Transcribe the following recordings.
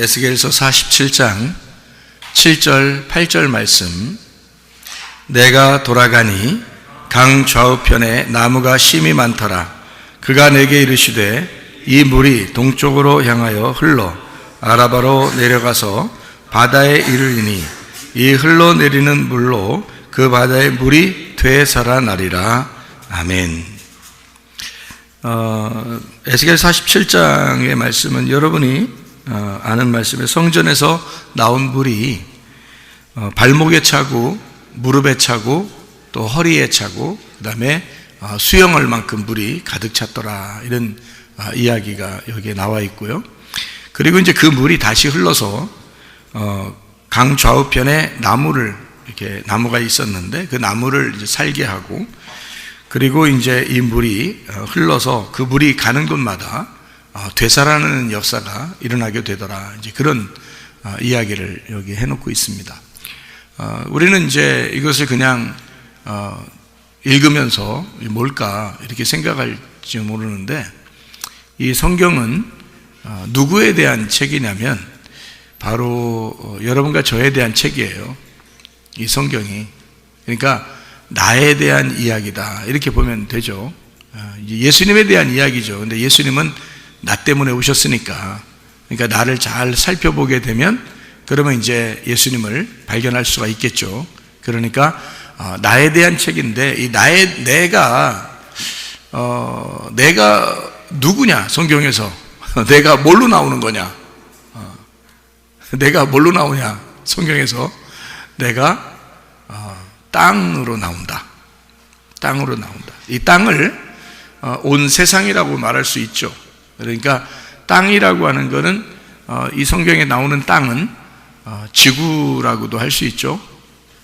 에스겔서 47장 7절 8절 말씀. 내가 돌아가니 강 좌우편에 나무가 심이 많더라. 그가 내게 이르시되 이 물이 동쪽으로 향하여 흘러 아라바로 내려가서 바다에 이르리니 이 흘러내리는 물로 그 바다의 물이 되살아나리라. 아멘. 에스겔 47장의 말씀은 여러분이 아는 말씀에 성전에서 나온 물이 발목에 차고 무릎에 차고 또 허리에 차고 그 다음에 수영할 만큼 물이 가득 찼더라, 이런 이야기가 여기에 나와 있고요. 그리고 이제 그 물이 다시 흘러서 강 좌우편에 이렇게 나무가 있었는데 그 나무를 이제 살게 하고, 그리고 이제 이 물이 흘러서 그 물이 가는 곳마다 되살아나는 역사가 일어나게 되더라, 이제 그런 이야기를 여기 해놓고 있습니다. 우리는 이제 이것을 그냥 읽으면서 뭘까 이렇게 생각할지 모르는데, 이 성경은 누구에 대한 책이냐면 바로 여러분과 저에 대한 책이에요, 이 성경이. 그러니까 나에 대한 이야기다, 이렇게 보면 되죠. 예수님에 대한 이야기죠. 근데 예수님은 나 때문에 오셨으니까, 그러니까 나를 잘 살펴보게 되면 그러면 이제 예수님을 발견할 수가 있겠죠. 그러니까 나에 대한 책인데, 이 내가 누구냐, 성경에서 내가 뭘로 나오는 거냐, 내가 뭘로 나오냐, 성경에서 내가 땅으로 나온다. 땅으로 나온다. 이 땅을 온 세상이라고 말할 수 있죠. 그러니까 땅이라고 하는 것은 이 성경에 나오는 땅은 지구라고도 할 수 있죠.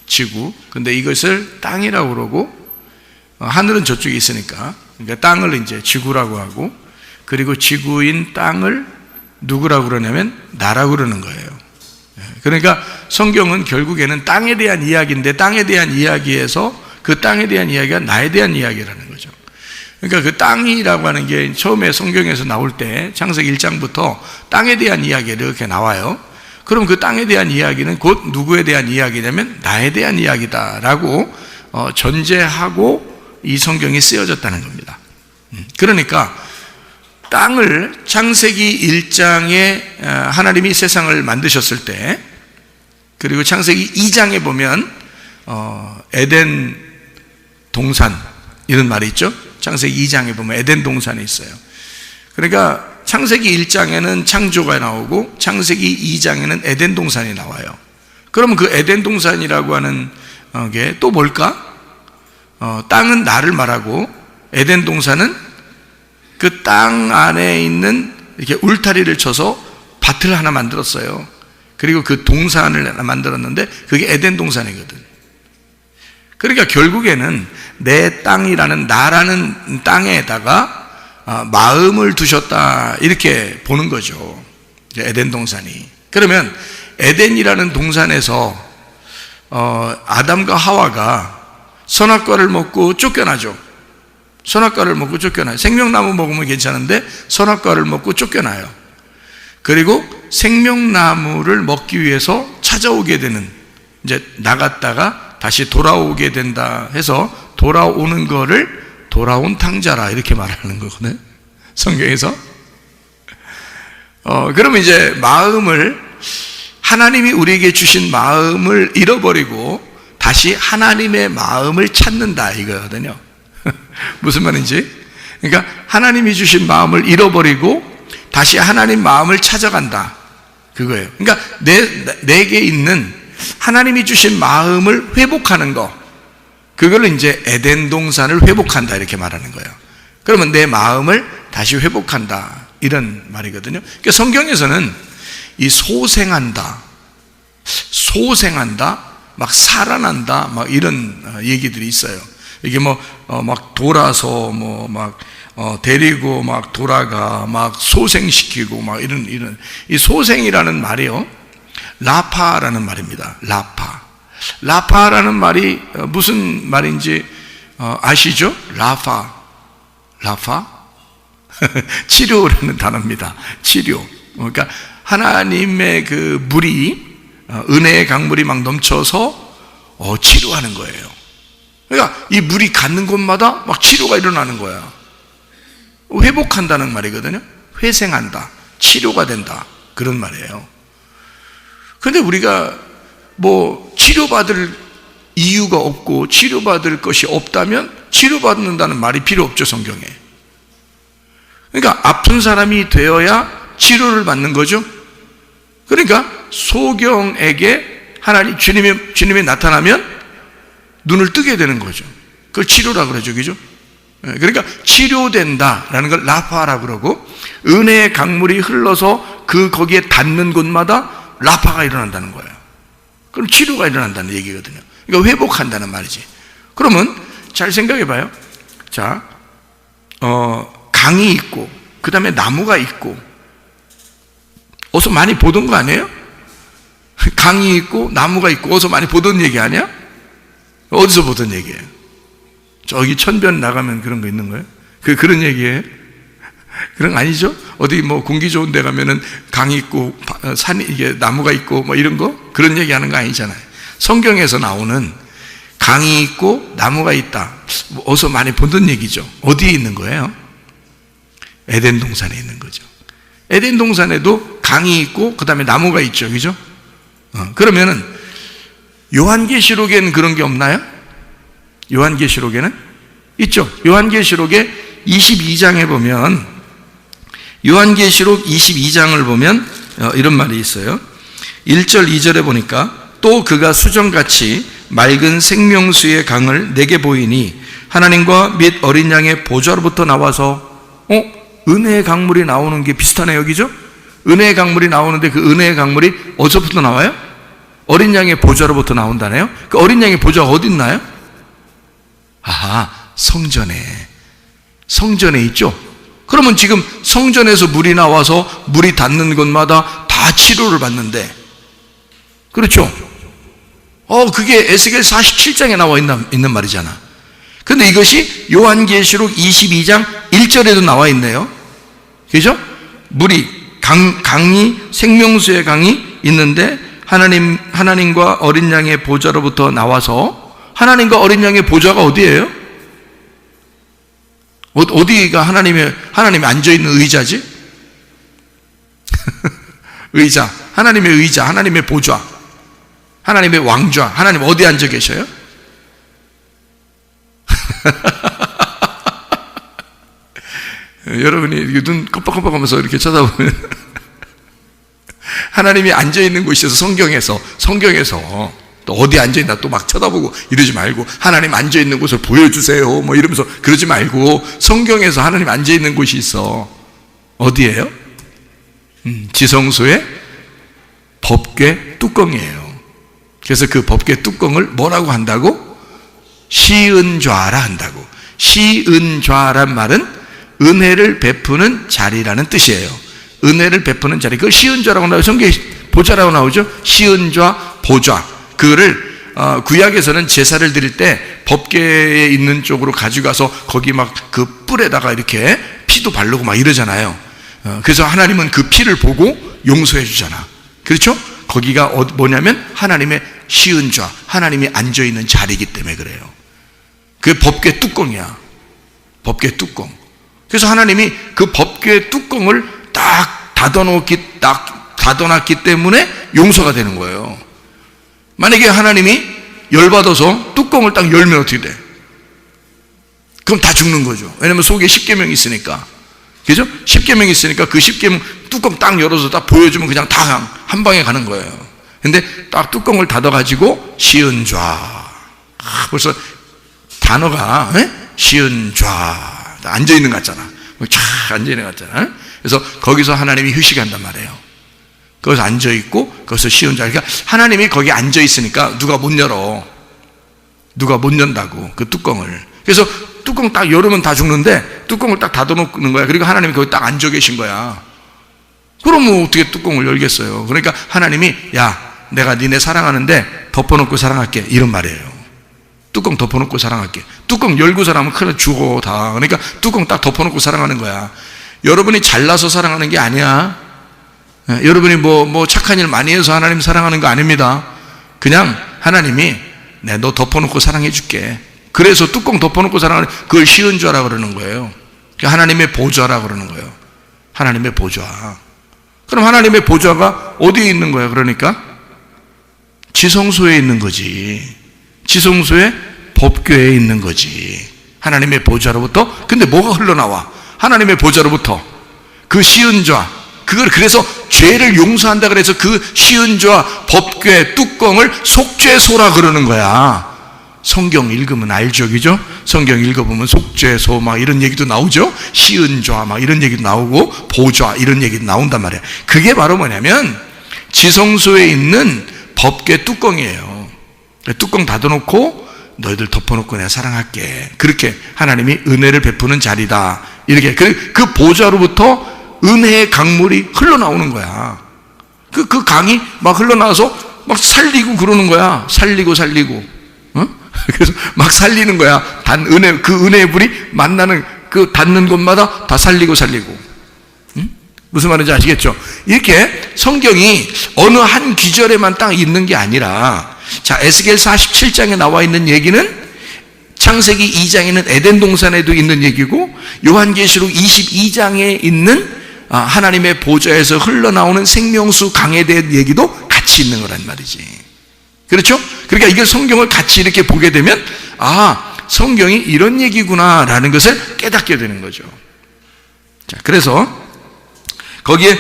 지구. 근데 이것을 땅이라고 그러고, 하늘은 저쪽에 있으니까, 그러니까 땅을 이제 지구라고 하고, 그리고 지구인 땅을 누구라고 그러냐면 나라고 그러는 거예요. 그러니까 성경은 결국에는 땅에 대한 이야기인데, 땅에 대한 이야기에서 그 땅에 대한 이야기가 나에 대한 이야기라는 거죠. 그러니까 그 땅이라고 하는 게 처음에 성경에서 나올 때 창세기 1장부터 땅에 대한 이야기가 이렇게 나와요. 그럼 그 땅에 대한 이야기는 곧 누구에 대한 이야기냐면 나에 대한 이야기다라고 전제하고 이 성경이 쓰여졌다는 겁니다. 그러니까 땅을 창세기 1장에 하나님이 세상을 만드셨을 때, 그리고 창세기 2장에 보면 에덴 동산, 이런 말이 있죠. 창세기 2장에 보면 에덴 동산이 있어요. 그러니까 창세기 1장에는 창조가 나오고 창세기 2장에는 에덴 동산이 나와요. 그러면 그 에덴 동산이라고 하는 게 또 뭘까? 땅은 나를 말하고, 에덴 동산은 그 땅 안에 있는 이렇게 울타리를 쳐서 밭을 하나 만들었어요. 그리고 그 동산을 하나 만들었는데 그게 에덴 동산이거든. 그러니까 결국에는 내 땅이라는, 나라는 땅에다가 마음을 두셨다, 이렇게 보는 거죠, 에덴 동산이. 그러면 에덴이라는 동산에서 아담과 하와가 선악과를 먹고 쫓겨나죠. 선악과를 먹고 쫓겨나요. 생명나무 먹으면 괜찮은데 선악과를 먹고 쫓겨나요. 그리고 생명나무를 먹기 위해서 찾아오게 되는, 이제 나갔다가 다시 돌아오게 된다 해서 돌아오는 거를 돌아온 탕자라, 이렇게 말하는 거거든요, 성경에서. 그러면 이제 마음을, 하나님이 우리에게 주신 마음을 잃어버리고 다시 하나님의 마음을 찾는다, 이거거든요. 무슨 말인지. 그러니까 하나님이 주신 마음을 잃어버리고 다시 하나님 마음을 찾아간다, 그거예요. 그러니까 내게 있는 하나님이 주신 마음을 회복하는 거, 그걸 이제 에덴 동산을 회복한다, 이렇게 말하는 거예요. 그러면 내 마음을 다시 회복한다, 이런 말이거든요. 그러니까 성경에서는 이 소생한다, 막 살아난다, 막 이런 얘기들이 있어요. 이게 막 돌아서 데리고 막 돌아가, 막 소생시키고 막 이런 이 소생이라는 말이요, 라파라는 말입니다. 라파라는 말이 무슨 말인지 아시죠? 라파 치료라는 단어입니다. 치료. 그러니까 하나님의 그 물이, 은혜의 강물이 막 넘쳐서 치료하는 거예요. 그러니까 이 물이 갖는 곳마다 막 치료가 일어나는 거야. 회복한다는 말이거든요. 회생한다, 치료가 된다, 그런 말이에요. 그런데 우리가 치료받을 이유가 없고 치료받을 것이 없다면 치료받는다는 말이 필요 없죠, 성경에. 그러니까 아픈 사람이 되어야 치료를 받는 거죠. 그러니까 소경에게 하나님 주님이 나타나면 눈을 뜨게 되는 거죠. 그걸 치료라 그러죠. 그죠? 그러니까 치료된다라는 걸 라파라고 그러고, 은혜의 강물이 흘러서 거기에 닿는 곳마다 라파가 일어난다는 거예요. 그럼 치료가 일어난다는 얘기거든요. 그러니까 회복한다는 말이지. 그러면 잘 생각해 봐요. 자, 강이 있고 그 다음에 나무가 있고, 어서 많이 보던 거 아니에요? 강이 있고 나무가 있고 어서 많이 보던 얘기 아니야? 어디서 보던 얘기예요? 저기 천변 나가면 그런 거 있는 거예요? 그런 얘기예요? 그런 거 아니죠? 어디 뭐 공기 좋은 데 가면은 강이 있고 산이 이게 나무가 있고 뭐 이런 거? 그런 얘기 하는 거 아니잖아요. 성경에서 나오는 강이 있고 나무가 있다, 어서 많이 보던 얘기죠. 어디에 있는 거예요? 에덴 동산에 있는 거죠. 에덴 동산에도 강이 있고 그 다음에 나무가 있죠. 그죠? 그러면은 요한계시록에는 그런 게 없나요? 요한계시록에는 있죠. 요한계시록의 22장에 보면, 요한계시록 22장을 보면 이런 말이 있어요. 1절 2절에 보니까, 또 그가 수정같이 맑은 생명수의 강을 내게 보이니 하나님과 및 어린 양의 보좌로부터 나와서, 은혜의 강물이 나오는 게 비슷하네요. 여기죠? 은혜의 강물이 나오는데 그 은혜의 강물이 어디서부터 나와요? 어린 양의 보좌로부터 나온다네요. 그 어린 양의 보좌가 어디 있나요? 아하, 성전에 있죠. 그러면 지금 성전에서 물이 나와서 물이 닿는 곳마다 다 치료를 받는데, 그렇죠? 그게 에스겔 47장에 나와 있는 말이잖아. 근데 이것이 요한계시록 22장 1절에도 나와 있네요. 그죠? 물이 강이, 생명수의 강이 있는데 하나님과 어린 양의 보좌로부터 나와서, 하나님과 어린 양의 보좌가 어디예요? 어디가 하나님이 앉아있는 의자지? 의자, 하나님의 의자, 하나님의 보좌, 하나님의 왕좌, 하나님 어디 앉아 계셔요? 여러분이 눈 깜빡깜빡하면서 이렇게 쳐다보면 하나님이 앉아있는 곳에서 성경에서 또 어디 앉아있나 또 막 쳐다보고 이러지 말고, 하나님 앉아있는 곳을 보여주세요 뭐 이러면서 그러지 말고, 성경에서 하나님 앉아있는 곳이 있어. 어디예요? 지성소의 법궤 뚜껑이에요. 그래서 그 법궤 뚜껑을 뭐라고 한다고? 시은좌라 한다고. 시은좌란 말은 은혜를 베푸는 자리라는 뜻이에요. 은혜를 베푸는 자리, 그걸 시은좌라고 나오죠. 성경에 보좌라고 나오죠. 시은좌, 보좌. 그거를 구약에서는 제사를 드릴 때 법궤에 있는 쪽으로 가져가서 거기 막 그 뿔에다가 이렇게 피도 바르고 막 이러잖아요. 그래서 하나님은 그 피를 보고 용서해 주잖아. 그렇죠? 거기가 뭐냐면 하나님의 시은좌, 하나님이 앉아있는 자리이기 때문에 그래요. 그게 법궤 뚜껑이야. 법궤 뚜껑. 그래서 하나님이 그 법궤 뚜껑을 딱 닫아놨기 때문에 용서가 되는 거예요. 만약에 하나님이 열받아서 뚜껑을 딱 열면 어떻게 돼? 그럼 다 죽는 거죠. 왜냐면 속에 십계명이 있으니까. 그죠? 십계명이 있으니까 그 십계명 뚜껑 딱 열어서 딱 보여주면 그냥 다 한 방에 가는 거예요. 근데 딱 뚜껑을 닫아가지고 시은좌. 벌써 단어가 시은좌 앉아있는 것 같잖아. 쫙 앉아있는 것 같잖아. 그래서 거기서 하나님이 휴식한단 말이에요. 거기서 앉아있고 거기서 시은좌. 그러니까 하나님이 거기 앉아있으니까 누가 못 열어. 누가 못 연다고 그 뚜껑을. 그래서 뚜껑 딱 열으면 다 죽는데 뚜껑을 딱 닫아놓는 거야. 그리고 하나님이 거기 딱 앉아 계신 거야. 그러면 어떻게 뚜껑을 열겠어요? 그러니까 하나님이, 야, 내가 니네 사랑하는데 덮어놓고 사랑할게, 이런 말이에요. 뚜껑 덮어놓고 사랑할게. 뚜껑 열고 사랑하면 큰일 죽어 다. 그러니까 뚜껑 딱 덮어놓고 사랑하는 거야. 여러분이 잘나서 사랑하는 게 아니야. 여러분이 뭐 착한 일 많이 해서 하나님 사랑하는 거 아닙니다. 그냥 하나님이 너 덮어놓고 사랑해 줄게. 그래서 뚜껑 덮어놓고 사랑하는, 그걸 시은좌라 그러는 거예요. 하나님의 보좌라 그러는 거예요. 하나님의 보좌. 그럼 하나님의 보좌가 어디에 있는 거야? 그러니까 지성소에 있는 거지. 지성소의 법궤에 있는 거지. 하나님의 보좌로부터. 근데 뭐가 흘러나와? 하나님의 보좌로부터 그 시은좌, 그걸 그래서 죄를 용서한다 그래서 그 시은좌 법궤 뚜껑을 속죄소라 그러는 거야. 성경 읽으면 알죠, 그죠? 성경 읽어보면 속죄소 막 이런 얘기도 나오죠. 시은좌 막 이런 얘기도 나오고 보좌 이런 얘기도 나온단 말이야. 그게 바로 뭐냐면 지성소에 있는 법궤 뚜껑이에요. 뚜껑 닫아놓고 너희들 덮어놓고 내가 사랑할게. 그렇게 하나님이 은혜를 베푸는 자리다. 이렇게 그 보좌로부터 은혜의 강물이 흘러나오는 거야. 그 강이 막 흘러나와서 막 살리고 그러는 거야. 살리고 어? 그래서 막 살리는 거야. 그 은혜의 불이 만나는 그 닿는 곳마다 다 살리고. 응? 무슨 말인지 아시겠죠? 이렇게 성경이 어느 한 귀절에만 딱 있는 게 아니라, 자, 에스겔 47장에 나와 있는 얘기는 창세기 2장에는 에덴 동산에도 있는 얘기고, 요한계시록 22장에 있는 하나님의 보좌에서 흘러나오는 생명수 강에 대한 얘기도 같이 있는 거란 말이지. 그렇죠? 그러니까 이게 성경을 같이 이렇게 보게 되면 성경이 이런 얘기구나 라는 것을 깨닫게 되는 거죠. 자, 그래서 거기에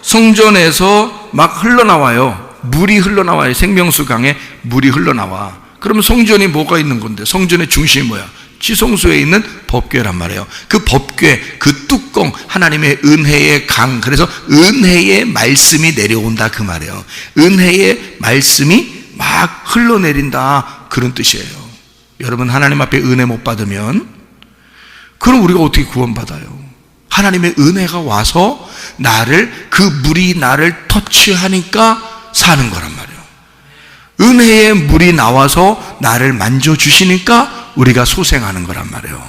성전에서 막 흘러나와요. 물이 흘러나와요. 생명수 강에 물이 흘러나와. 그러면 성전이 뭐가 있는 건데? 성전의 중심이 뭐야? 지성소에 있는 법궤란 말이에요. 그 법궤, 그 뚜껑, 하나님의 은혜의 강, 그래서 은혜의 말씀이 내려온다 그 말이에요. 은혜의 말씀이 막 흘러내린다 그런 뜻이에요. 여러분, 하나님 앞에 은혜 못 받으면 그럼 우리가 어떻게 구원받아요? 하나님의 은혜가 와서 그 물이 나를 터치하니까 사는 거란 말이에요. 은혜의 물이 나와서 나를 만져주시니까 우리가 소생하는 거란 말이에요.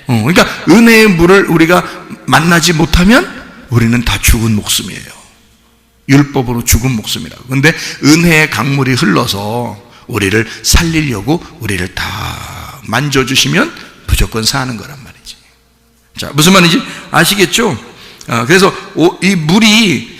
그러니까 은혜의 물을 우리가 만나지 못하면 우리는 다 죽은 목숨이에요. 율법으로 죽은 목숨이라고. 근데 은혜의 강물이 흘러서 우리를 살리려고 우리를 다 만져주시면 무조건 사는 거란 말이지. 자, 무슨 말인지 아시겠죠? 그래서 이 물이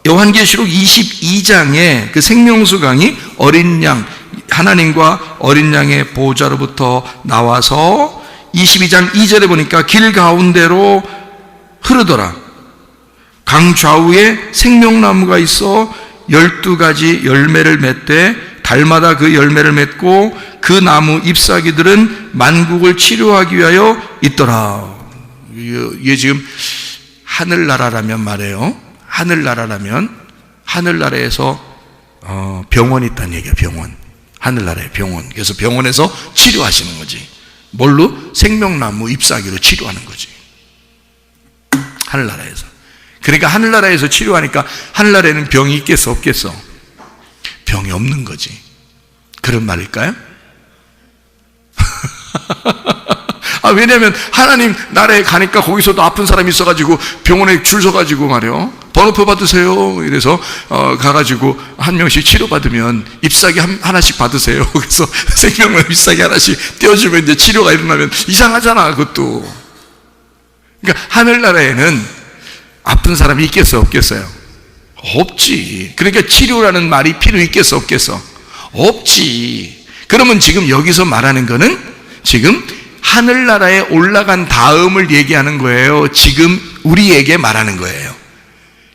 요한계시록 22장에 그 생명수 강이 어린 양, 하나님과 어린 양의 보좌로부터 나와서 22장 2절에 보니까 길 가운데로 흐르더라. 강 좌우에 생명나무가 있어 12가지 열매를 맺되 달마다 그 열매를 맺고 그 나무 잎사귀들은 만국을 치료하기 위하여 있더라. 이게 지금 하늘나라라면 말이에요. 하늘나라에서 병원이 있다는 얘기야. 병원. 하늘나라의 병원. 그래서 병원에서 치료하시는 거지. 뭘로? 생명나무 잎사귀로 치료하는 거지. 하늘나라에서. 그러니까 하늘나라에서 치료하니까 하늘나라에는 병이 있겠어 없겠어? 병이 없는 거지. 그런 말일까요? 왜냐하면 하나님 나라에 가니까 거기서도 아픈 사람이 있어가지고 병원에 줄 서가지고 말이요, 번호표 받으세요. 이래서 가가지고 한 명씩 치료받으면 잎사귀 하나씩 받으세요. 그래서 생명나무 잎사귀 하나씩 떼어주면 이제 치료가 일어나면 이상하잖아, 그것도. 그러니까 하늘나라에는 아픈 사람이 있겠어 없겠어요? 없지. 그러니까 치료라는 말이 필요 있겠어 없겠어? 없지. 그러면 지금 여기서 말하는 거는 지금 하늘나라에 올라간 다음을 얘기하는 거예요. 지금 우리에게 말하는 거예요.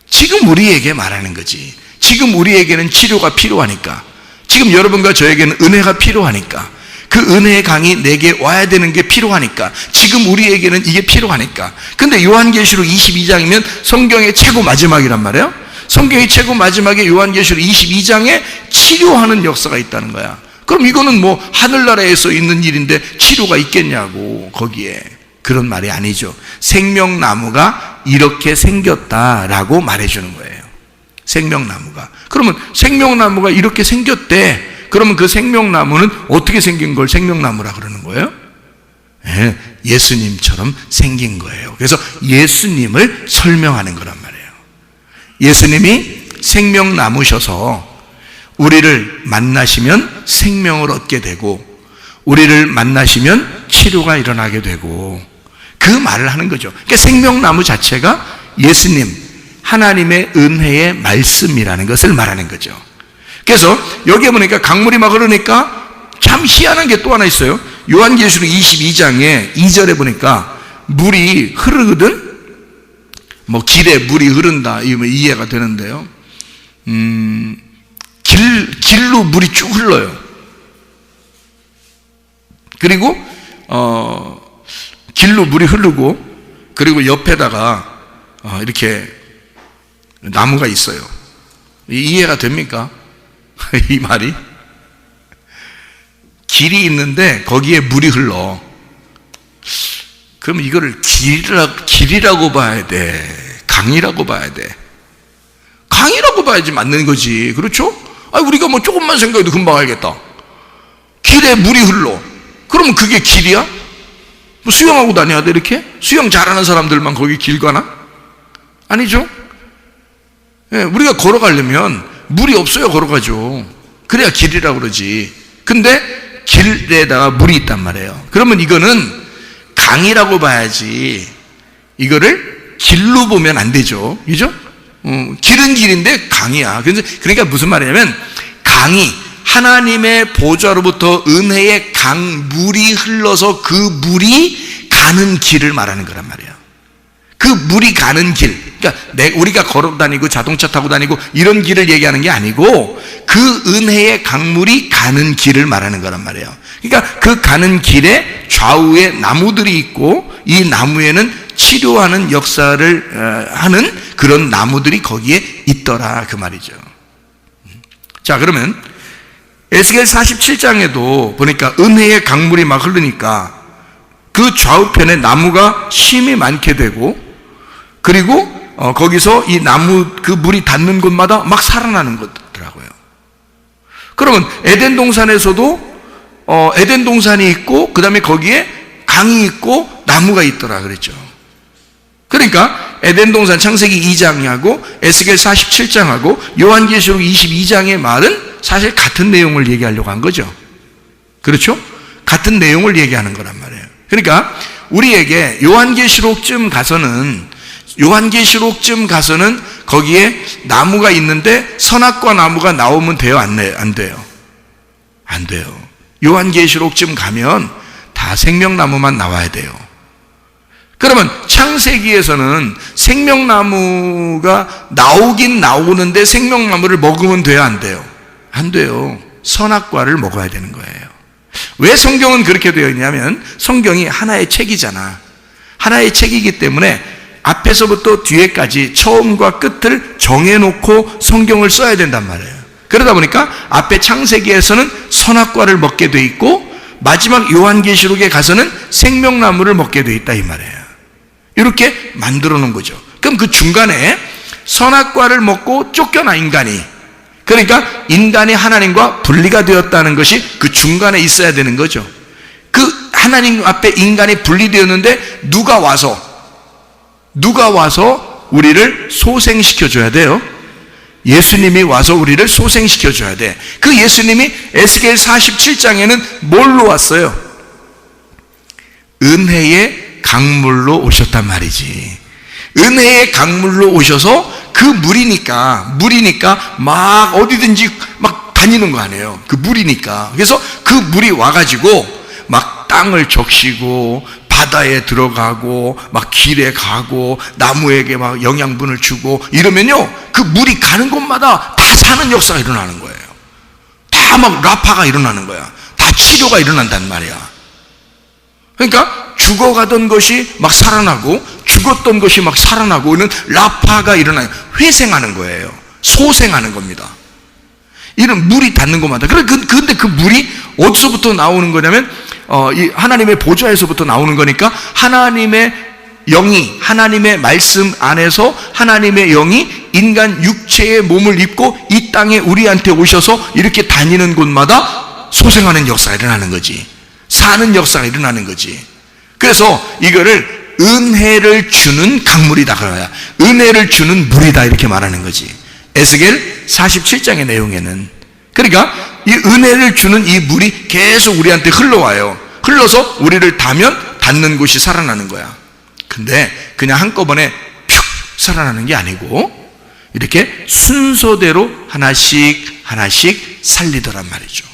지금 우리에게 말하는 거지. 지금 우리에게는 치료가 필요하니까, 지금 여러분과 저에게는 은혜가 필요하니까, 그 은혜의 강이 내게 와야 되는 게 필요하니까, 지금 우리에게는 이게 필요하니까. 근데 요한계시록 22장이면 성경의 최고 마지막이란 말이에요. 성경의 최고 마지막에 요한계시록 22장에 치료하는 역사가 있다는 거야. 그럼 이거는 뭐 하늘나라에서 있는 일인데 치료가 있겠냐고. 거기에 그런 말이 아니죠. 생명나무가 이렇게 생겼다라고 말해주는 거예요. 생명나무가. 그러면 생명나무가 이렇게 생겼대. 그러면 그 생명나무는 어떻게 생긴 걸 생명나무라 그러는 거예요? 예수님처럼 생긴 거예요. 그래서 예수님을 설명하는 거란 말이에요. 예수님이 생명나무셔서 우리를 만나시면 생명을 얻게 되고, 우리를 만나시면 치료가 일어나게 되고, 그 말을 하는 거죠. 그러니까 생명나무 자체가 예수님, 하나님의 은혜의 말씀이라는 것을 말하는 거죠. 그래서 여기에 보니까 강물이 막 흐르니까 참 희한한 게 또 하나 있어요. 요한계시록 22장에 2절에 보니까 물이 흐르거든. 뭐 길에 물이 흐른다, 이거 이해가 되는데요. 길로 물이 쭉 흘러요. 그리고 길로 물이 흐르고, 그리고 옆에다가 이렇게 나무가 있어요. 이해가 됩니까? 이 말이? 길이 있는데 거기에 물이 흘러. 그럼 이거를 길이라고 봐야 돼? 강이라고 봐야 돼? 강이라고 봐야지 맞는 거지. 그렇죠? 우리가 뭐 조금만 생각해도 금방 알겠다. 길에 물이 흘러. 그러면 그게 길이야? 뭐 수영하고 다녀야 돼, 이렇게? 수영 잘하는 사람들만 거기 길 가나? 아니죠? 예, 우리가 걸어가려면 물이 없어야 걸어가죠. 그래야 길이라고 그러지. 근데 길에다가 물이 있단 말이에요. 그러면 이거는 강이라고 봐야지, 이거를 길로 보면 안 되죠. 그죠? 길은 길인데 강이야. 그러니까 무슨 말이냐면, 강이 하나님의 보좌로부터 은혜의 강물이 흘러서 그 물이 가는 길을 말하는 거란 말이에요. 그 물이 가는 길, 그러니까 우리가 걸어 다니고 자동차 타고 다니고 이런 길을 얘기하는 게 아니고, 그 은혜의 강물이 가는 길을 말하는 거란 말이에요. 그러니까 그 가는 길에 좌우에 나무들이 있고, 이 나무에는 치료하는 역사를 하는 그런 나무들이 거기에 있더라, 그 말이죠. 자, 그러면 에스겔 47장에도 보니까 은혜의 강물이 막 흐르니까 그 좌우편에 나무가 심이 많게 되고, 그리고 거기서 이 나무 그 물이 닿는 곳마다 막 살아나는 거더라고요. 그러면 에덴 동산에서도 에덴 동산이 있고, 그 다음에 거기에 강이 있고 나무가 있더라 그랬죠. 그러니까 에덴 동산 창세기 2장하고 에스겔 47장하고 요한계시록 22장의 말은 사실 같은 내용을 얘기하려고 한 거죠. 그렇죠? 같은 내용을 얘기하는 거란 말이에요. 그러니까 우리에게 요한계시록쯤 가서는 거기에 나무가 있는데 선악과 나무가 나오면 돼요? 안 돼요? 안 돼요. 요한계시록쯤 가면 다 생명나무만 나와야 돼요. 그러면 창세기에서는 생명나무가 나오긴 나오는데 생명나무를 먹으면 돼요? 안 돼요? 안 돼요. 선악과를 먹어야 되는 거예요. 왜 성경은 그렇게 되어 있냐면, 성경이 하나의 책이잖아. 하나의 책이기 때문에 앞에서부터 뒤에까지 처음과 끝을 정해놓고 성경을 써야 된단 말이에요. 그러다 보니까 앞에 창세기에서는 선악과를 먹게 돼 있고, 마지막 요한계시록에 가서는 생명나무를 먹게 돼 있다, 이 말이에요. 이렇게 만들어 놓은 거죠. 그럼 그 중간에 선악과를 먹고 쫓겨나, 인간이. 그러니까 인간이 하나님과 분리가 되었다는 것이 그 중간에 있어야 되는 거죠. 그 하나님 앞에 인간이 분리되었는데 누가 와서 우리를 소생시켜 줘야 돼요. 예수님이 와서 우리를 소생시켜 줘야 돼. 그 예수님이 에스겔 47장에는 뭘로 왔어요? 은혜의 강물로 오셨단 말이지. 은혜의 강물로 오셔서 그 물이니까 막 어디든지 막 다니는 거 아니에요. 그 물이니까. 그래서 그 물이 와가지고 막 땅을 적시고 바다에 들어가고 막 길에 가고 나무에게 막 영양분을 주고 이러면요, 그 물이 가는 곳마다 다 사는 역사가 일어나는 거예요. 다 막 라파가 일어나는 거야. 다 치료가 일어난단 말이야. 그러니까 죽어가던 것이 막 살아나고 죽었던 것이 막 살아나고 이런 라파가 일어나요. 회생하는 거예요. 소생하는 겁니다. 이런 물이 닿는 곳마다. 근데 그 물이 어디서부터 나오는 거냐면 이 하나님의 보좌에서부터 나오는 거니까, 하나님의 영이, 하나님의 말씀 안에서 하나님의 영이 인간 육체의 몸을 입고 이 땅에 우리한테 오셔서 이렇게 다니는 곳마다 소생하는 역사가 일어나는 거지. 사는 역사가 일어나는 거지. 그래서 이거를 은혜를 주는 강물이다 그래야, 은혜를 주는 물이다 이렇게 말하는 거지, 에스겔 47장의 내용에는. 그러니까 이 은혜를 주는 이 물이 계속 우리한테 흘러와요. 흘러서 우리를 닿는 곳이 살아나는 거야. 근데 그냥 한꺼번에 푹 살아나는 게 아니고 이렇게 순서대로 하나씩 살리더란 말이죠.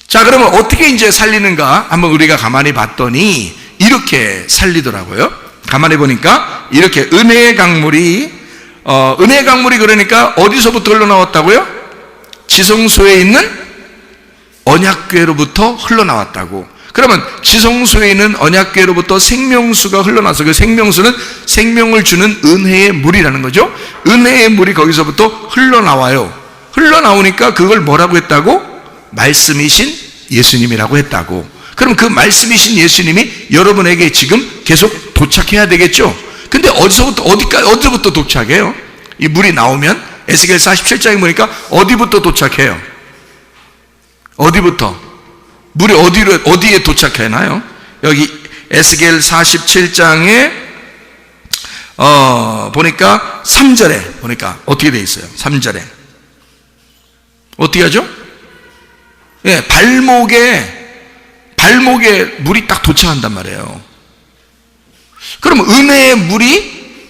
자, 그러면 어떻게 이제 살리는가 한번 우리가 가만히 봤더니 이렇게 살리더라고요. 가만히 보니까 이렇게 은혜의 강물이 그러니까 어디서부터 흘러나왔다고요? 지성소에 있는 언약궤로부터 흘러나왔다고. 그러면 지성소에 있는 언약궤로부터 생명수가 흘러나서 그 생명수는 생명을 주는 은혜의 물이라는 거죠. 은혜의 물이 거기서부터 흘러나와요. 흘러나오니까 그걸 뭐라고 했다고? 말씀이신 예수님이라고 했다고. 그럼 그 말씀이신 예수님이 여러분에게 지금 계속 도착해야 되겠죠. 근데 어디부터 도착해요? 이 물이 나오면 에스겔 47장에 보니까 어디부터 도착해요? 어디부터? 물이 어디에 도착하나요? 여기 에스겔 47장에 보니까 3절에 보니까 어떻게 돼 있어요? 3절에 어떻게 하죠? 예, 발목에 물이 딱 도착한단 말이에요. 그럼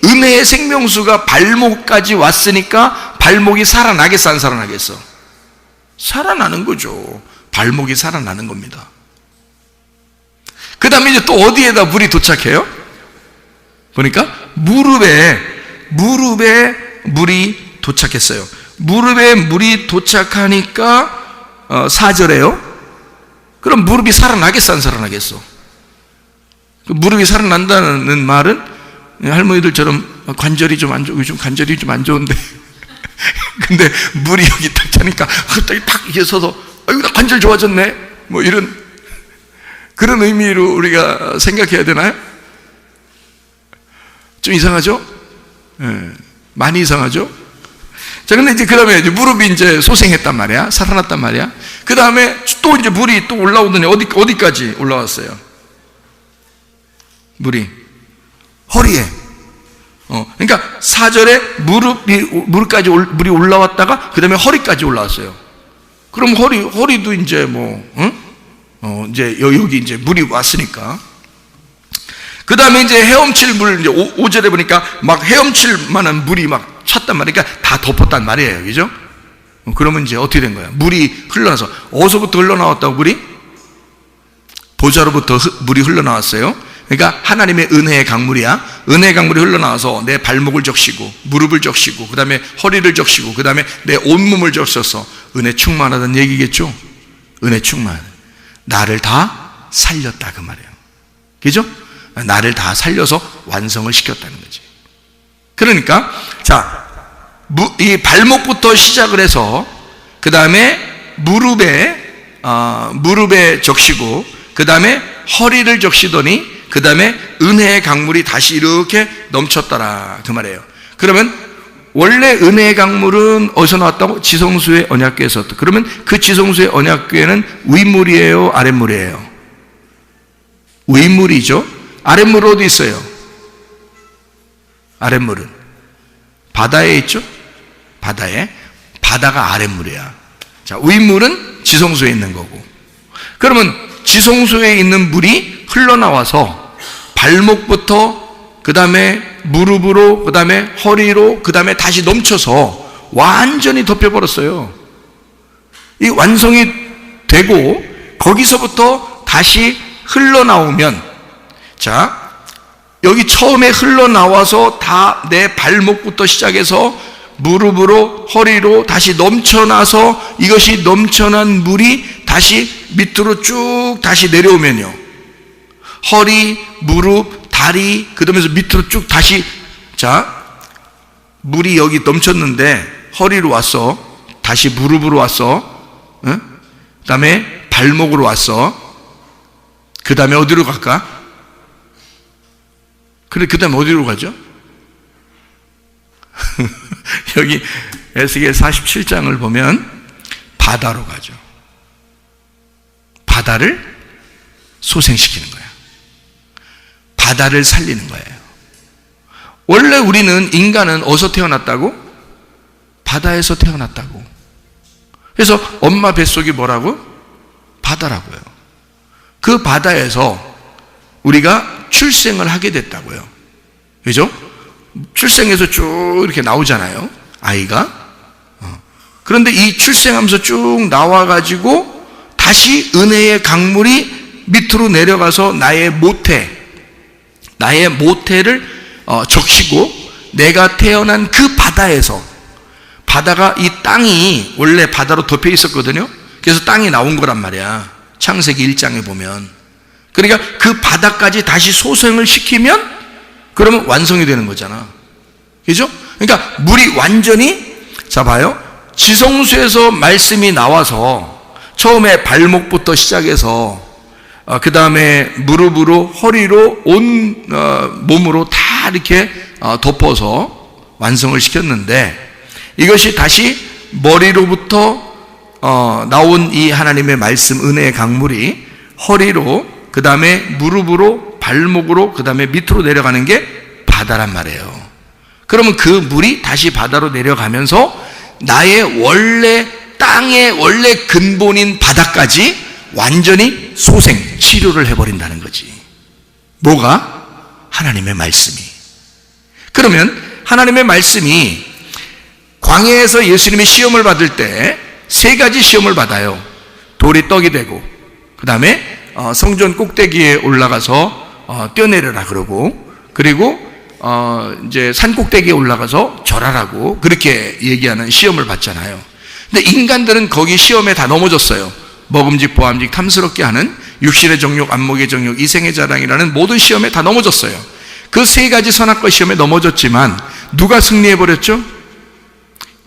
은혜의 생명수가 발목까지 왔으니까 발목이 살아나겠어, 안 살아나겠어? 살아나는 거죠. 발목이 살아나는 겁니다. 그 다음에 이제 또 어디에다 물이 도착해요? 보니까 무릎에 물이 도착했어요. 무릎에 물이 도착하니까 4절에요. 그럼 무릎이 살아나겠어, 안 살아나겠어? 무릎이 살아난다는 말은 할머니들처럼 관절이 좀 안 좋고 요즘 관절이 좀 안 좋은데 근데 물이 여기 딱 차니까 갑자기 탁 이렇게 서서 나 관절 좋아졌네 뭐 이런 그런 의미로 우리가 생각해야 되나요? 좀 이상하죠? 네, 많이 이상하죠? 자, 근데 이제 그 다음에 이제 무릎이 이제 소생했단 말이야. 살아났단 말이야. 그 다음에 또 이제 물이 또 올라오더니 어디까지 올라왔어요? 물이 허리에. 그러니까 4절에 무릎까지 물이 올라왔다가 그 다음에 허리까지 올라왔어요. 그럼 허리도 이제 이제 여기 이제 물이 왔으니까. 그 다음에 이제 헤엄칠 물, 이제 5절에 보니까 막 헤엄칠 만한 물이 막 찼단 말이니까 다 덮었단 말이에요. 그죠? 그러면 이제 어떻게 된 거야? 물이 흘러나서, 어디서부터 흘러나왔다고 물이? 보좌로부터 물이 흘러나왔어요. 그러니까 하나님의 은혜의 강물이야. 은혜의 강물이 흘러나와서 내 발목을 적시고, 무릎을 적시고, 그 다음에 허리를 적시고, 그 다음에 내 온몸을 적셔서 은혜 충만하다는 얘기겠죠? 은혜 충만. 나를 다 살렸다 그 말이에요. 그죠? 나를 다 살려서 완성을 시켰다는 거지. 그러니까 자, 이 발목부터 시작을 해서 그 다음에 무릎에 적시고 그 다음에 허리를 적시더니 그 다음에 은혜의 강물이 다시 이렇게 넘쳤더라 그 말이에요. 그러면 원래 은혜의 강물은 어디서 나왔다고? 지성소의 언약궤에서. 그러면 그 지성소의 언약궤는 윗물이에요, 아랫물이에요? 윗물이죠. 아랫물 어디 있어요? 아랫물은 바다에 있죠? 바다가 아랫물이야. 자, 윗물은 지성소에 있는 거고. 그러면 지성소에 있는 물이 흘러나와서 발목부터 그 다음에 무릎으로 그 다음에 허리로 그 다음에 다시 넘쳐서 완전히 덮여버렸어요. 이 완성이 되고 거기서부터 다시 흘러나오면, 자, 여기 처음에 흘러나와서 다 내 발목부터 시작해서 무릎으로 허리로 다시 넘쳐나서 이것이 넘쳐난 물이 다시 밑으로 쭉 다시 내려오면요, 허리, 무릎, 다리, 그러면서 밑으로 쭉 다시, 자, 물이 여기 넘쳤는데 허리로 왔어, 다시 무릎으로 왔어, 그 다음에 발목으로 왔어, 그 다음에 어디로 갈까? 그 다음에 어디로 가죠? 여기 에스겔 47장을 보면 바다로 가죠. 바다를 소생시키는 거야. 바다를 살리는 거예요. 원래 우리는, 인간은 어디서 태어났다고? 바다에서 태어났다고. 그래서 엄마 뱃속이 뭐라고? 바다라고요. 그 바다에서 우리가 출생을 하게 됐다고요. 그죠? 출생해서 쭉 이렇게 나오잖아요, 아이가. 그런데 이 출생하면서 쭉 나와가지고 다시 은혜의 강물이 밑으로 내려가서 나의 모태, 나의 모태를 적시고 내가 태어난 그 바다에서, 바다가 이 땅이 원래 바다로 덮여 있었거든요. 그래서 땅이 나온 거란 말이야. 창세기 1장에 보면. 그러니까 그 바다까지 다시 소생을 시키면 그러면 완성이 되는 거잖아. 그죠? 그러니까 물이 완전히, 자 봐요. 지성소에서 말씀이 나와서 처음에 발목부터 시작해서 그 다음에 무릎으로, 허리로, 온 몸으로 다 이렇게 덮어서 완성을 시켰는데, 이것이 다시 머리로부터 나온 이 하나님의 말씀, 은혜의 강물이 허리로, 그 다음에 무릎으로, 발목으로, 그 다음에 밑으로 내려가는 게 바다란 말이에요. 그러면 그 물이 다시 바다로 내려가면서 나의 원래, 땅의 원래 근본인 바다까지 완전히 소생, 치료를 해버린다는 거지. 뭐가? 하나님의 말씀이. 그러면 하나님의 말씀이, 광야에서 예수님이 시험을 받을 때 세 가지 시험을 받아요. 돌이 떡이 되고, 그 다음에 성전 꼭대기에 올라가서 뛰어내려라 그러고, 그리고 이제 산 꼭대기에 올라가서 절하라고 그렇게 얘기하는 시험을 받잖아요. 근데 인간들은 거기 시험에 다 넘어졌어요. 먹음직, 보암직, 탐스럽게 하는 육신의 정욕, 안목의 정욕, 이생의 자랑이라는 모든 시험에 다 넘어졌어요. 그 세 가지 선악과 시험에 넘어졌지만 누가 승리해버렸죠?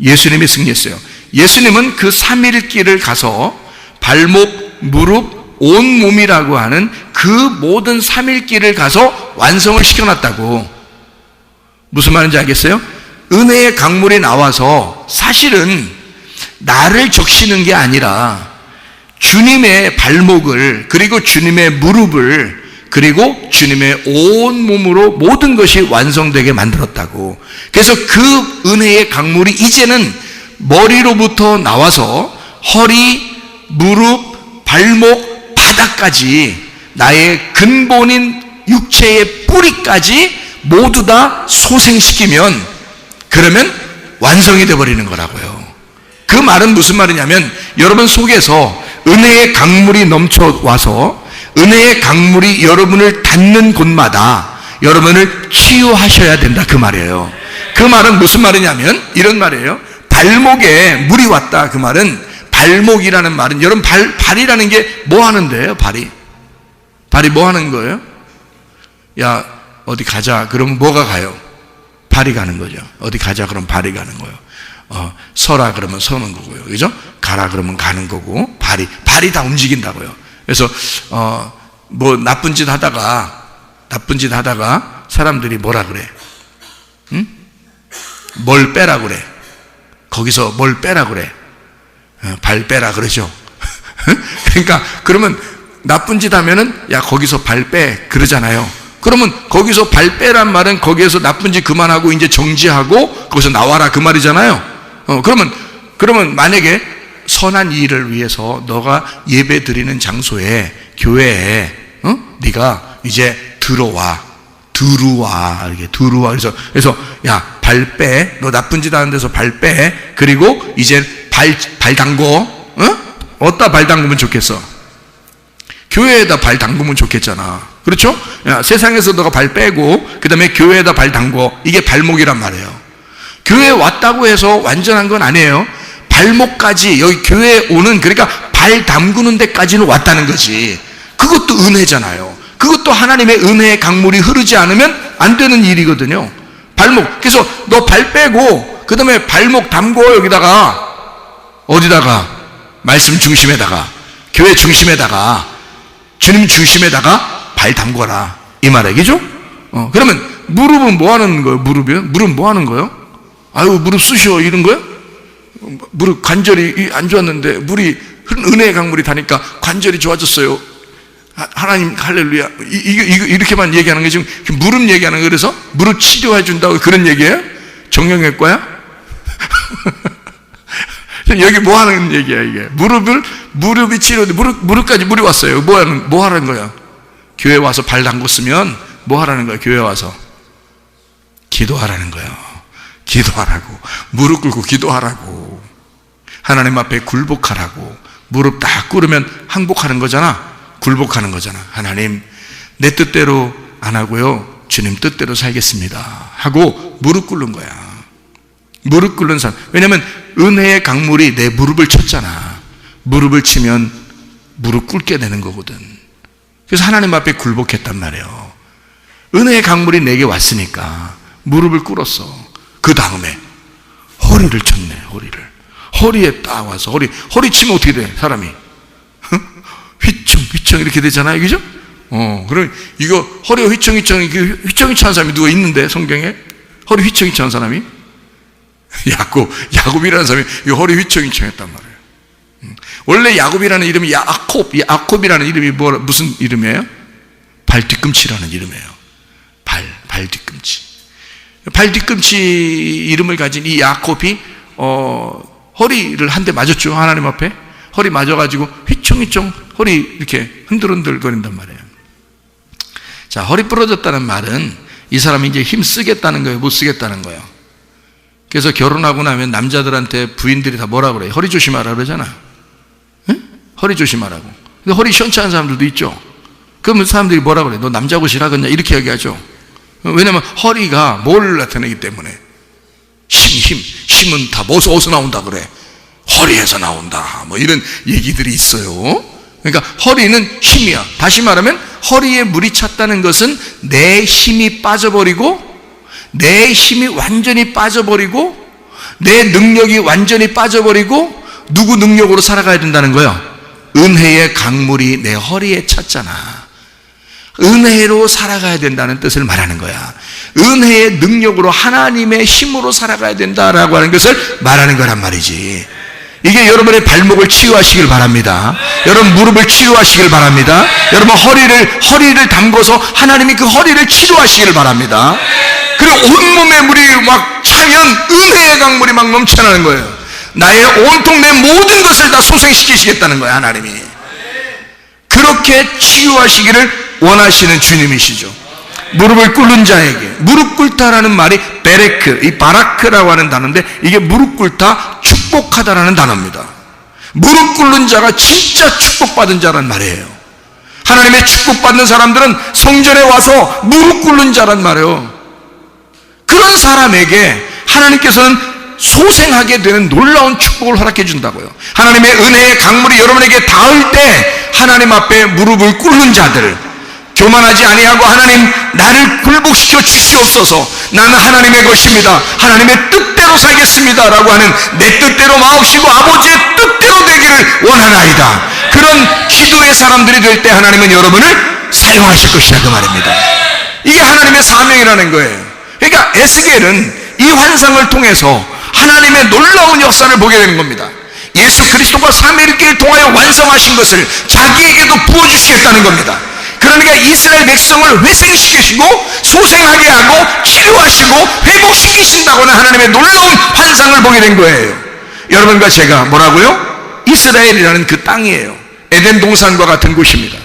예수님이 승리했어요. 예수님은 그 3일 길을 가서 발목, 무릎, 온몸이라고 하는 그 모든 3일 길을 가서 완성을 시켜놨다고. 무슨 말인지 알겠어요? 은혜의 강물이 나와서 사실은 나를 적시는 게 아니라 주님의 발목을, 그리고 주님의 무릎을, 그리고 주님의 온 몸으로 모든 것이 완성되게 만들었다고. 그래서 그 은혜의 강물이 이제는 머리로부터 나와서 허리, 무릎, 발목, 바닥까지 나의 근본인 육체의 뿌리까지 모두 다 소생시키면, 그러면 완성이 되어버리는 거라고요. 그 말은 무슨 말이냐면, 여러분 속에서 은혜의 강물이 넘쳐와서 은혜의 강물이 여러분을 닿는 곳마다 여러분을 치유하셔야 된다, 그 말이에요. 그 말은 무슨 말이냐면 이런 말이에요. 발목에 물이 왔다. 그 말은, 발목이라는 말은, 여러분 발이라는 게 뭐 하는데요? 발이 뭐 하는 거예요? 야, 어디 가자 그러면 뭐가 가요? 발이 가는 거죠. 어디 가자 그러면 발이 가는 거예요. 서라 그러면 서는 거고요. 그죠? 가라 그러면 가는 거고, 발이 다 움직인다고요. 그래서 뭐 나쁜 짓 하다가 사람들이 뭐라 그래? 응? 뭘 빼라 그래? 거기서 뭘 빼라 그래? 발 빼라 그러죠. 그러니까 그러면 나쁜 짓 하면은 야 거기서 발 빼 그러잖아요. 그러면 거기서 발 빼란 말은 거기에서 나쁜 짓 그만하고 이제 정지하고 거기서 나와라 그 말이잖아요. 그러면 만약에 선한 일을 위해서 너가 예배 드리는 장소에, 교회에 네가 이제 들어와 이렇게 들어와. 그래서 야 발 빼, 너 나쁜 짓 하는 데서 발 빼. 그리고 이제 발 담궈. 어디다 발 담그면 좋겠어? 교회에다 발 담그면 좋겠잖아. 그렇죠? 야, 세상에서 너가 발 빼고 그 다음에 교회에다 발 담궈. 이게 발목이란 말이에요. 교회에 왔다고 해서 완전한 건 아니에요. 발목까지, 여기 교회에 오는, 그러니까 발 담그는 데까지는 왔다는 거지. 그것도 은혜잖아요. 그것도 하나님의 은혜의 강물이 흐르지 않으면 안 되는 일이거든요. 발목. 그래서 너 발 빼고 그 다음에 발목 담궈. 여기다가 어디다가? 말씀 중심에다가, 교회 중심에다가, 주님 중심에다가 발 담궈라, 이 말이죠. 그러면 무릎은 뭐 하는 거예요? 무릎 뭐 하는 거예요? 아유 무릎 쑤셔 이런 거예요? 무릎 관절이 안 좋았는데 물이, 은혜의 강물이 다니까 관절이 좋아졌어요. 하나님 할렐루야. 이렇게만 얘기하는 게 지금 무릎 얘기하는 거. 그래서 무릎 치료해 준다고 그런 얘기예요? 정형외과야? 여기 뭐 하는 얘기야 이게? 무릎이 치료돼. 무릎까지 물이 왔어요. 뭐 하는 거야? 교회 와서 발 담궜으면 뭐 하라는 거야? 교회 와서 기도하라는 거예요. 기도하라고. 무릎 꿇고 기도하라고. 하나님 앞에 굴복하라고. 무릎 딱 꿇으면 항복하는 거잖아. 굴복하는 거잖아. 하나님, 내 뜻대로 안 하고요, 주님 뜻대로 살겠습니다 하고 무릎 꿇는 거야. 무릎 꿇는 사람. 왜냐하면 은혜의 강물이 내 무릎을 쳤잖아. 무릎을 치면 무릎 꿇게 되는 거거든. 그래서 하나님 앞에 굴복했단 말이에요. 은혜의 강물이 내게 왔으니까 무릎을 꿇었어. 그 다음에 허리를 쳤네. 허리에 딱 와서 허리 치면 어떻게 돼? 사람이 휘청 이렇게 되잖아요, 그죠? 그럼 이거 허리가 휘청이 찬 사람이 누가 있는데 성경에 허리 휘청이 찬 사람이 야곱이라는 사람이 이 허리 휘청이 찬했단 말이에요. 원래 야곱이라는 이름이 야콥이라는 이름이 무슨 이름이에요? 발 뒤꿈치라는 이름이에요. 발 뒤꿈치. 발 뒤꿈치 이름을 가진 이 야콥이 허리를 한 대 맞았죠. 하나님 앞에 허리 맞아가지고 휘청휘청 허리 이렇게 흔들흔들 거린단 말이에요. 자, 허리 부러졌다는 말은 이 사람이 이제 힘 쓰겠다는 거예요, 못 쓰겠다는 거예요. 그래서 결혼하고 나면 남자들한테 부인들이 다 뭐라 그래요? 허리 조심하라 그러잖아. 응? 허리 조심하라고. 근데 허리 시원찮은 사람들도 있죠. 그러면 사람들이 뭐라 그래? 너 남자 옷이라 그랬냐? 이렇게 얘기하죠. 왜냐면 허리가 뭘 나타내기 때문에. 힘은 다 어디서 나온다 그래? 허리에서 나온다. 뭐 이런 얘기들이 있어요. 그러니까 허리는 힘이야. 다시 말하면 허리에 물이 찼다는 것은 내 힘이 빠져버리고, 내 힘이 완전히 빠져버리고, 내 능력이 완전히 빠져버리고, 누구 능력으로 살아가야 된다는 거예요? 은혜의 강물이 내 허리에 찼잖아. 은혜로 살아가야 된다는 뜻을 말하는 거야. 은혜의 능력으로, 하나님의 힘으로 살아가야 된다라고 하는 것을 말하는 거란 말이지. 이게 여러분의 발목을 치유하시길 바랍니다. 여러분 무릎을 치유하시길 바랍니다. 여러분 허리를 담궈서 하나님이 그 허리를 치료하시길 바랍니다. 그리고 온몸에 물이 막 차면 은혜의 강물이 막 넘쳐나는 거예요. 나의 온통 내 모든 것을 다 소생시키시겠다는 거예요, 하나님이. 그렇게 치유하시기를 원하시는 주님이시죠. 무릎을 꿇는 자에게, 무릎 꿇다라는 말이 베레크, 이 바라크라고 하는 단어인데, 이게 무릎 꿇다, 축복하다라는 단어입니다. 무릎 꿇는 자가 진짜 축복받은 자란 말이에요. 하나님의 축복받는 사람들은 성전에 와서 무릎 꿇는 자란 말이에요. 그런 사람에게 하나님께서는 소생하게 되는 놀라운 축복을 허락해 준다고요. 하나님의 은혜의 강물이 여러분에게 닿을 때 하나님 앞에 무릎을 꿇는 자들, 교만하지 아니하고 하나님 나를 굴복시켜 주시옵소서, 나는 하나님의 것입니다, 하나님의 뜻대로 살겠습니다 라고 하는 내 뜻대로 마옵시고 아버지의 뜻대로 되기를 원하나이다. 그런 기도의 사람들이 될 때 하나님은 여러분을 사용하실 것이다, 그 말입니다. 이게 하나님의 사명이라는 거예요. 그러니까 에스겔은 이 환상을 통해서 하나님의 놀라운 역사를 보게 되는 겁니다. 예수 그리스도가 삼위일체를 통하여 완성하신 것을 자기에게도 부어주시겠다는 겁니다. 그러니까 이스라엘 백성을 회생시키시고 소생하게 하고 치료하시고 회복시키신다고는 하나님의 놀라운 환상을 보게 된 거예요. 여러분과 제가 뭐라고요? 이스라엘이라는 그 땅이에요. 에덴 동산과 같은 곳입니다.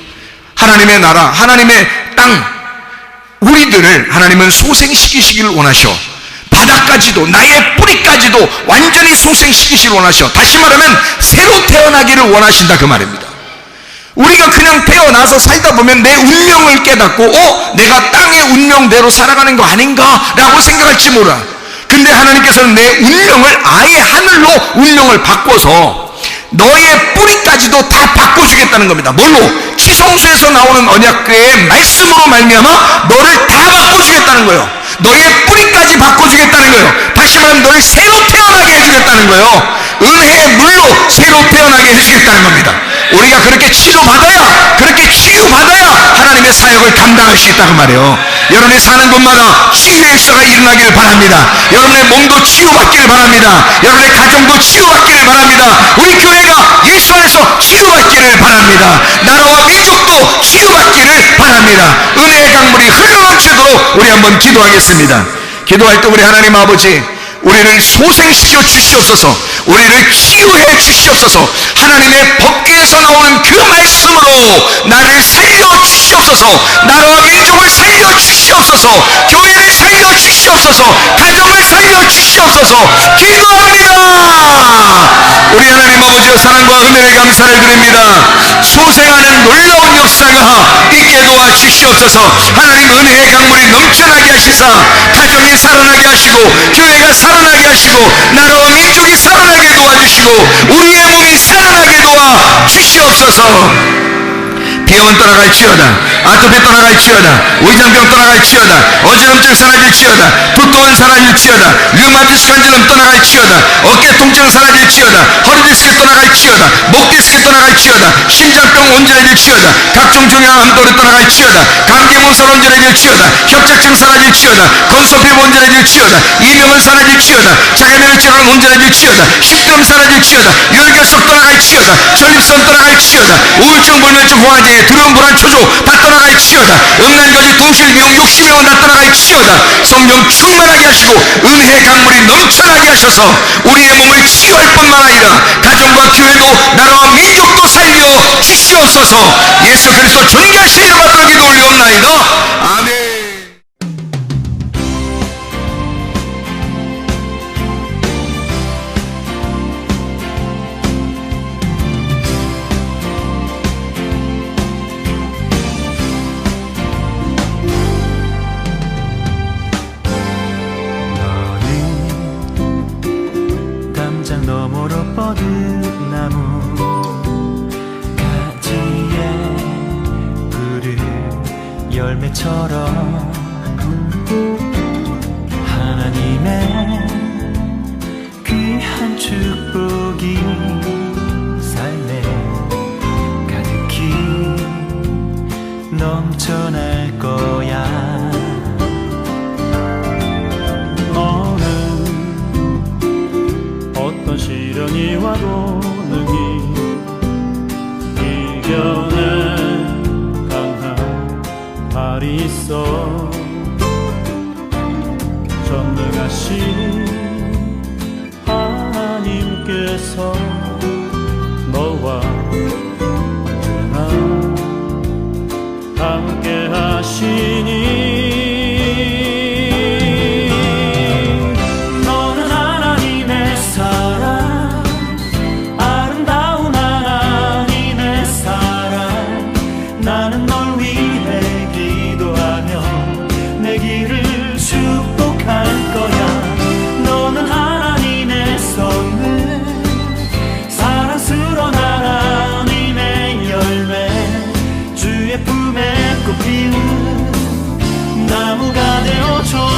하나님의 나라, 하나님의 땅, 우리들을 하나님은 소생시키시기를 원하셔. 바닥까지도, 나의 뿌리까지도 완전히 소생시키시기를 원하셔. 다시 말하면 새로 태어나기를 원하신다, 그 말입니다. 우리가 그냥 태어나서 살다 보면 내 운명을 깨닫고 내가 땅의 운명대로 살아가는 거 아닌가 라고 생각할지 몰라. 근데 하나님께서는 내 운명을 아예 하늘로 운명을 바꿔서 너의 뿌리까지도 다 바꿔주겠다는 겁니다. 뭘로? 지성소에서 나오는 언약궤의 말씀으로 말미암아 너를 다 바꿔주겠다는 거예요. 너의 뿌리까지 바꿔주겠다는 거예요. 다시 말하면 너를 새로 태어나게 해주겠다는 거예요. 은혜의 물로 새로 태어나게 해주겠다는 겁니다. 우리가 그렇게 치료받아야, 그렇게 치유받아야 하나님의 사역을 감당할 수 있다고 말이에요. 여러분이 사는 곳마다 치유의 역사가 일어나기를 바랍니다. 여러분의 몸도 치유받기를 바랍니다. 여러분의 가정도 치유받기를 바랍니다. 우리 교회가 예수 안에서 치유받기를 바랍니다. 나라와 민족도 치유받기를 바랍니다. 은혜의 강물이 흘러넘치도록 우리 한번 기도하겠습니다. 기도할 때 우리 하나님 아버지, 우리를 소생시켜 주시옵소서. 우리를 치유해 주시옵소서. 하나님의 법궤에서 나오는 그 말씀으로 나를 살려 주시옵소서. 나라와 민족을 살려 주시옵소서. 교회를 살려 주시옵소서. 가정을 살려 주시옵소서. 기도합니다. 우리 하나님 아버지의 사랑과 은혜를 감사를 드립니다. 소생하는 놀라운 역사가 있게 도와 주시옵소서. 하나님 은혜의 강물이 넘쳐나게 하시사 가정이 살아나게 하시고 교회가 살아나게 하시고 나라와 민족이 살아나게 도와주시고 우리의 몸이 살아나게 도와 주시옵소서. 비염은 떠나갈지어다. 아토피 떠나갈지어다. 위장병 떠나갈지어다. 어지럼증 사라질지어다. 두꺼운 사라질지어다. 류마티스 관절염 떠나갈지어다. 어깨 통증 사라질지어다. 허리디스크 떠나갈지어다. 목디스크 떠나갈지어다. 심장병 온전해질지어다. 각종 종양암 떠나갈지어다. 감기 몸살 온전해질지어다. 협착증 사라질지어다. 건소피부 온전해질지어다. 이명은 사라질지어다. 자가면역질환 온전해질지어다. 식도염 사라질지어다. 혈결석 떠나갈지어다. 전립선 떠나갈지어다. 우울증 불면증 호화제 두려움 불안 초조 다 떠나갈지어다. 음란거지 동실 미용 욕심의원 다 떠나갈지어다. 성령 충만하게 하시고 은혜의 강물이 넘쳐나게 하셔서 우리의 몸을 치유할 뿐만 아니라 가정과 교회도 나라와 민족도 살려 주시옵소서. 예수 그리스도 존귀하신 이름 앞으로 기도 올리옵나이다. 아멘. 열매처럼 하나님의 귀한 축복이 삶에 가득히 넘쳐날 거야. 너는 어떤 시련이 와도 능히 이겨내 발이 있어. 전능하신 하나님께서 너와 언제나 함께 하시니 너는 하나님의 사랑, 아름다운 하나님의 사랑. 나는 널 위해 내 길을 축복할 거야. 너는 하나님의 선물, 사랑스러운 하나님의 열매, 주의 품에 꽃 피우는 나무가 되어줘.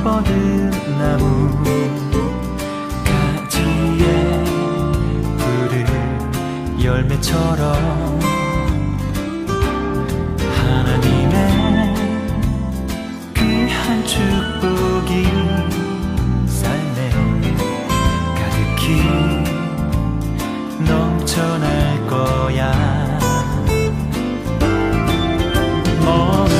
뻗은 나무 가지에 푸른 열매처럼 하나님의 귀한 축복이 삶에 가득히 넘쳐날 거야. 너는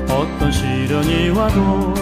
어떤 시련이 와도